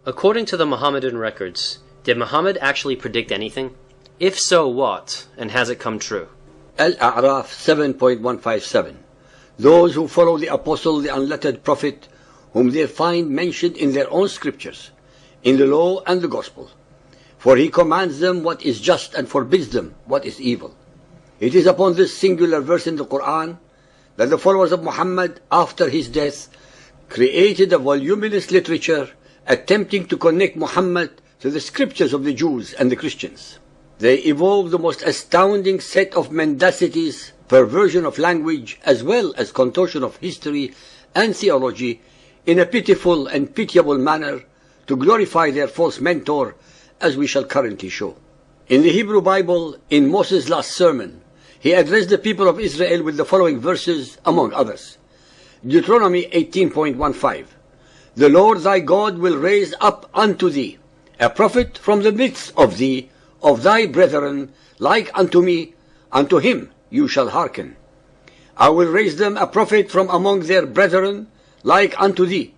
According to the Mohammedan records, did Muhammad actually predict anything? If so, what? And has it come true? Al-A'raf 7.157. Those who follow the apostle, the unlettered prophet, whom they find mentioned in their own scriptures, in the law and the gospel. For he commands them what is just and forbids them what is evil. It is upon this singular verse in the Quran that the followers of Muhammad, after his death, created a voluminous literature attempting to connect Muhammad to the scriptures of the Jews and the Christians. They evolved the most astounding set of mendacities, perversion of language, as well as contortion of history and theology in a pitiful and pitiable manner to glorify their false mentor, as we shall currently show. In the Hebrew Bible, in Moses' last sermon, he addressed the people of Israel with the following verses, among others. Deuteronomy 18.15. The Lord thy God will raise up unto thee a prophet from the midst of thee, of thy brethren, like unto me, unto him you shall hearken. I will raise them a prophet from among their brethren, like unto thee,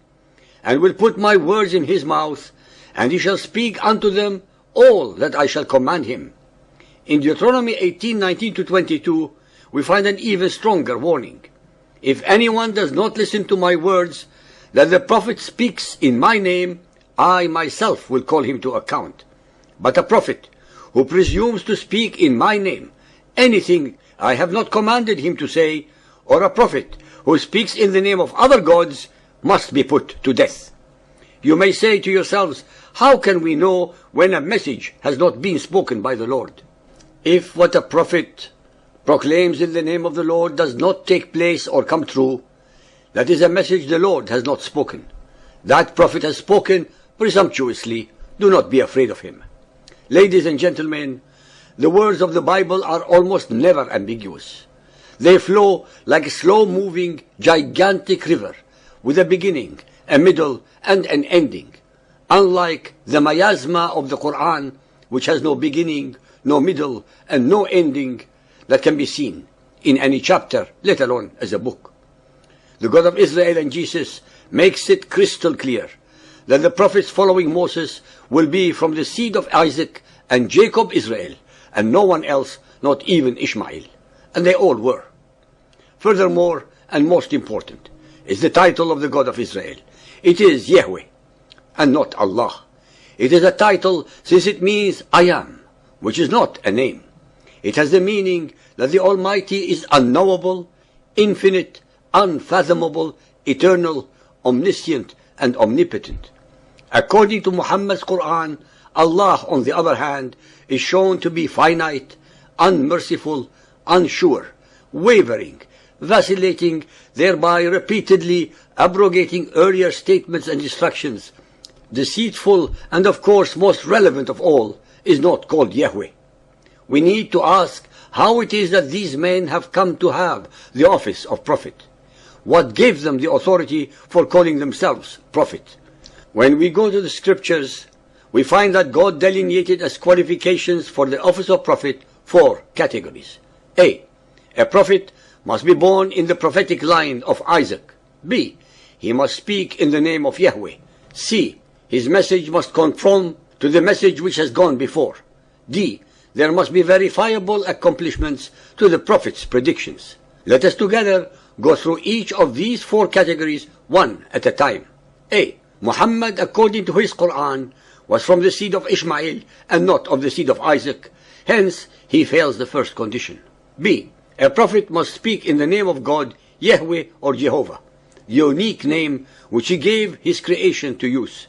and will put my words in his mouth, and he shall speak unto them all that I shall command him. In Deuteronomy 18:19-22, we find an even stronger warning. If anyone does not listen to my words, that the prophet speaks in my name, I myself will call him to account. But a prophet who presumes to speak in my name anything I have not commanded him to say, or a prophet who speaks in the name of other gods, must be put to death. You may say to yourselves, how can we know when a message has not been spoken by the Lord? If what a prophet proclaims in the name of the Lord does not take place or come true, that is a message the Lord has not spoken. That prophet has spoken presumptuously. Do not be afraid of him. Ladies and gentlemen, the words of the Bible are almost never ambiguous. They flow like a slow-moving, gigantic river, with a beginning, a middle, and an ending. Unlike the miasma of the Quran, which has no beginning, no middle, and no ending that can be seen in any chapter, let alone as a book. The God of Israel and Jesus makes it crystal clear that the prophets following Moses will be from the seed of Isaac and Jacob Israel, and no one else, not even Ishmael. And they all were. Furthermore, and most important, is the title of the God of Israel. It is Yahweh, and not Allah. It is a title since it means I am, which is not a name. It has the meaning that the Almighty is unknowable, infinite, unfathomable, eternal, omniscient, and omnipotent. According to Muhammad's Quran, Allah, on the other hand, is shown to be finite, unmerciful, unsure, wavering, vacillating, thereby repeatedly abrogating earlier statements and instructions. Deceitful, and of course most relevant of all, is not called Yahweh. We need to ask how it is that these men have come to have the office of prophet. What gave them the authority for calling themselves prophet? When we go to the scriptures, we find that God delineated as qualifications for the office of prophet 4 categories. A prophet must be born in the prophetic line of Isaac. B, he must speak in the name of Yahweh. C, his message must conform to the message which has gone before. D, there must be verifiable accomplishments to the prophet's predictions. Let us together go through each of these 4 categories one at a time. A, Muhammad, according to his Quran, was from the seed of Ishmael and not of the seed of Isaac. Hence, he fails the first condition. B, a prophet must speak in the name of God, Yahweh or Jehovah, the unique name which he gave his creation to use.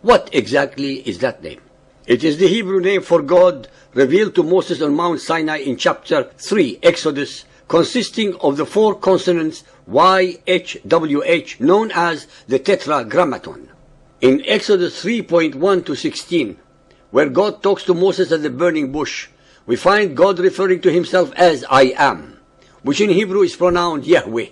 What exactly is that name? It is the Hebrew name for God revealed to Moses on Mount Sinai in chapter 3, Exodus, consisting of the 4 consonants YHWH, known as the Tetragrammaton. In Exodus 3.1-16, where God talks to Moses at the burning bush, we find God referring to himself as I am, which in Hebrew is pronounced Yahweh.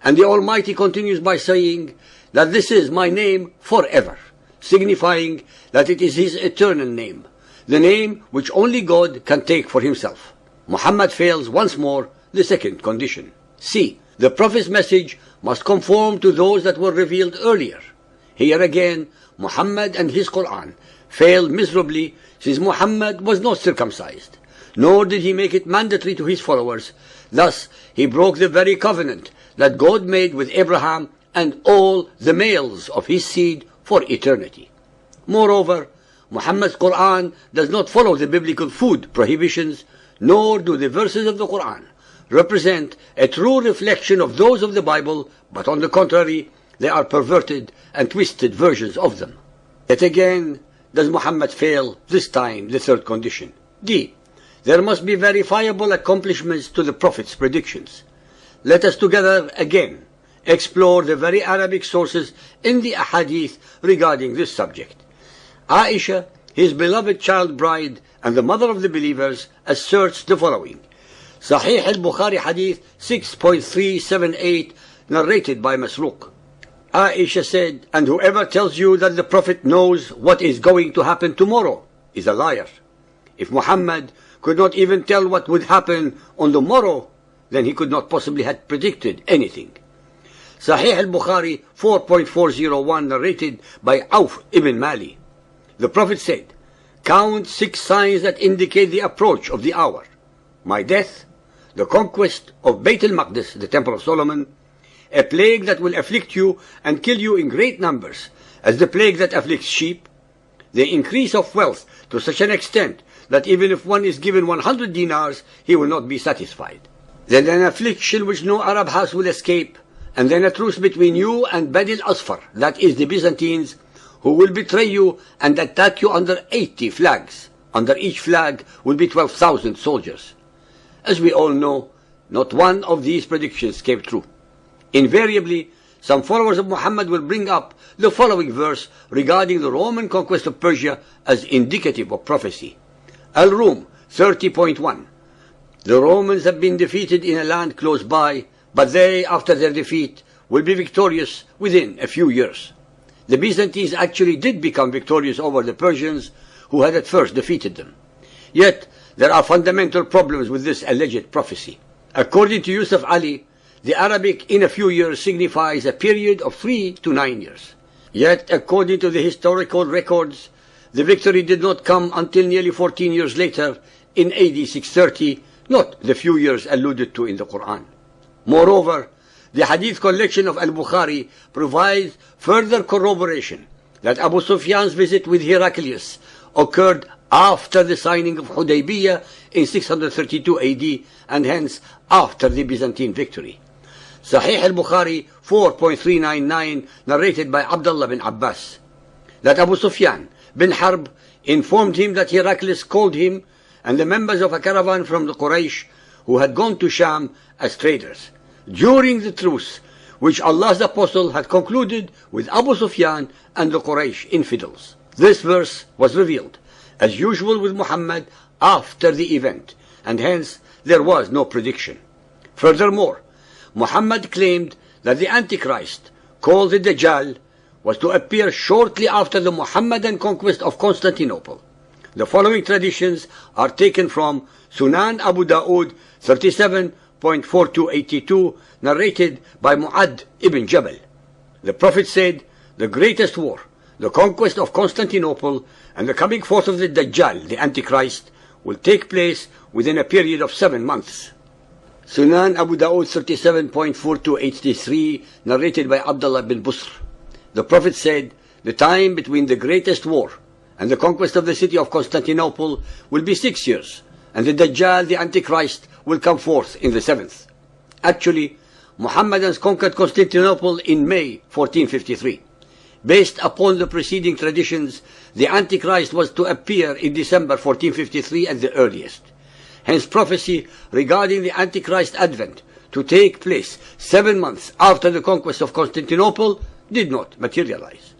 And the Almighty continues by saying that this is my name forever, signifying that it is his eternal name, the name which only God can take for himself. Muhammad fails once more the second condition. C, the prophet's message must conform to those that were revealed earlier. Here again, Muhammad and his Quran failed miserably, since Muhammad was not circumcised, nor did he make it mandatory to his followers. Thus, he broke the very covenant that God made with Abraham and all the males of his seed for eternity. Moreover, Muhammad's Quran does not follow the biblical food prohibitions, nor do the verses of the Quran represent a true reflection of those of the Bible, but on the contrary, they are perverted and twisted versions of them. Yet again, does Muhammad fail, this time the third condition. D. There must be verifiable accomplishments to the Prophet's predictions. Let us together again explore the very Arabic sources in the Ahadith regarding this subject. Aisha, his beloved child bride and the mother of the believers, asserts the following. Sahih al-Bukhari Hadith 6.378, narrated by Masruq. Aisha said, and whoever tells you that the Prophet knows what is going to happen tomorrow is a liar. If Muhammad could not even tell what would happen on the morrow, then he could not possibly have predicted anything. Sahih al-Bukhari 4.401, narrated by Auf ibn Mali. The Prophet said, count 6 signs that indicate the approach of the hour. My death, the conquest of Bayt al-Maqdis, the Temple of Solomon, a plague that will afflict you and kill you in great numbers, as the plague that afflicts sheep, the increase of wealth to such an extent that even if one is given 100 dinars, he will not be satisfied. Then an affliction which no Arab house will escape, and then a truce between you and Bani al-Asfar, that is the Byzantines, who will betray you and attack you under 80 flags. Under each flag will be 12,000 soldiers. As we all know, not one of these predictions came true. Invariably, some followers of Muhammad will bring up the following verse regarding the Roman conquest of Persia as indicative of prophecy. Al-Rum 30.1. The Romans have been defeated in a land close by, but they, after their defeat, will be victorious within a few years. The Byzantines actually did become victorious over the Persians, who had at first defeated them. Yet, there are fundamental problems with this alleged prophecy. According to Yusuf Ali, the Arabic in a few years signifies a period of 3 to 9 years. Yet, according to the historical records, the victory did not come until nearly 14 years later, in AD 630, not the few years alluded to in the Quran. Moreover, the Hadith collection of Al-Bukhari provides further corroboration that Abu Sufyan's visit with Heraclius occurred after the signing of Hudaybiyah in 632 AD, and hence after the Byzantine victory. Sahih al-Bukhari 4.399, narrated by Abdullah bin Abbas, that Abu Sufyan bin Harb informed him that Heraclius called him and the members of a caravan from the Quraysh who had gone to Sham as traders during the truce which Allah's apostle had concluded with Abu Sufyan and the Quraysh infidels. This verse was revealed, as usual with Muhammad, after the event, and hence there was no prediction. Furthermore, Muhammad claimed that the Antichrist, called the Dajjal, was to appear shortly after the Muhammadan conquest of Constantinople. The following traditions are taken from Sunan Abu Dawood 37.4282, narrated by Mu'ad ibn Jabal. The Prophet said, the greatest war, the conquest of Constantinople, and the coming forth of the Dajjal, the Antichrist, will take place within a period of 7 months. Sunan Abu Dawood 37.4283, narrated by Abdullah bin Busr. The Prophet said, the time between the greatest war and the conquest of the city of Constantinople will be 6 years, and the Dajjal, the Antichrist, will come forth in the 7th. Actually, Muhammadans conquered Constantinople in May 1453. Based upon the preceding traditions, the Antichrist was to appear in December 1453 at the earliest. Hence prophecy regarding the Antichrist advent to take place 7 months after the conquest of Constantinople did not materialize.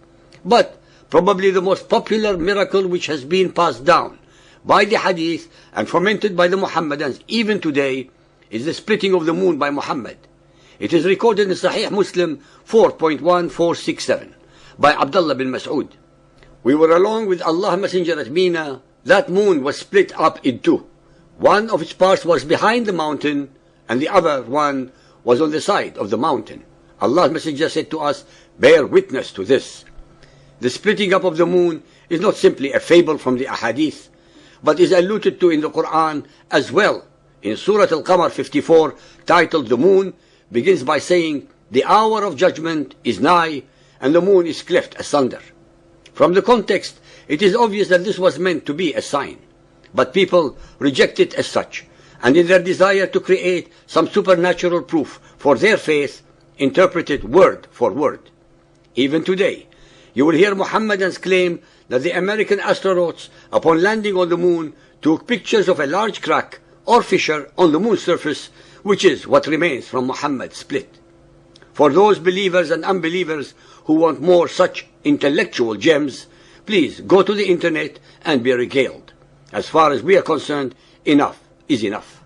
But probably the most popular miracle which has been passed down by the Hadith and fomented by the Muhammadans even today is the splitting of the moon by Muhammad. It is recorded in Sahih Muslim 4.1467 by Abdullah bin Mas'ud. We were along with Allah's Messenger at Mina. That moon was split up in two. One of its parts was behind the mountain, and the other one was on the side of the mountain. Allah's Messenger said to us, bear witness to this. The splitting up of the moon is not simply a fable from the ahadith, but is alluded to in the Quran as well. In Surah Al-Qamar 54, titled The Moon, begins by saying, "The hour of judgment is nigh, and the moon is cleft asunder." From the context, it is obvious that this was meant to be a sign. But people reject it as such, and in their desire to create some supernatural proof for their faith, interpret it word for word. Even today, you will hear Mohammedans claim that the American astronauts, upon landing on the moon, took pictures of a large crack or fissure on the moon's surface, which is what remains from Muhammad's split. For those believers and unbelievers who want more such intellectual gems, please go to the internet and be regaled. As far as we are concerned, enough is enough.